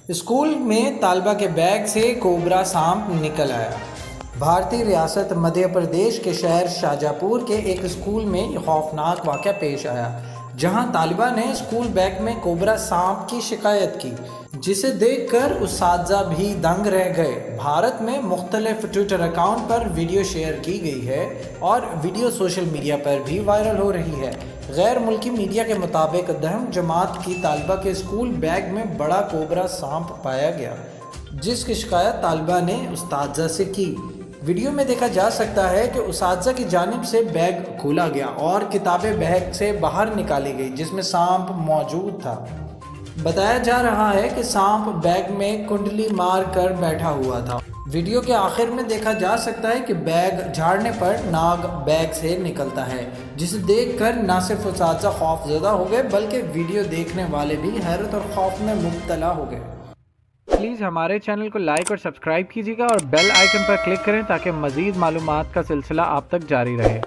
School میں طالبہ کے بیگ سے کوبرا سانپ نکل آیا۔ بھارتی ریاست مدھیہ پردیش کے شہر شاہجہاں پور کے ایک اسکول میں یہ خوفناک واقعہ پیش آیا، جہاں طالبہ نے اسکول بیگ میں کوبرا سانپ کی شکایت کی، جسے دیکھ کر اساتذہ بھی دنگ رہ گئے۔ بھارت میں مختلف ٹویٹر اکاؤنٹ پر ویڈیو شیئر کی گئی ہے اور ویڈیو سوشل میڈیا پر بھی وائرل ہو رہی ہے۔ غیر ملکی میڈیا کے مطابق 10ویں جماعت کی طالبہ کے اسکول بیگ میں بڑا کوبرا سانپ پایا گیا، جس کی شکایت طالبہ نے اساتذہ سے کی۔ ویڈیو میں دیکھا جا سکتا ہے کہ اساتذہ کی جانب سے بیگ کھولا گیا اور کتابیں بیگ سے باہر نکالی گئی، جس میں سانپ موجود تھا۔ بتایا جا رہا ہے کہ سانپ بیگ میں کنڈلی مار کر بیٹھا ہوا تھا۔ ویڈیو کے آخر میں دیکھا جا سکتا ہے کہ بیگ جھاڑنے پر ناگ بیگ سے نکلتا ہے، جسے دیکھ کر نہ صرف اساتذہ خوف زدہ ہو گئے بلکہ ویڈیو دیکھنے والے بھی حیرت اور خوف میں مبتلا ہو گئے۔ پلیز ہمارے چینل کو لائک اور سبسکرائب کیجیے گا اور بیل آئیکن پر کلک کریں تاکہ مزید معلومات کا سلسلہ آپ تک جاری رہے۔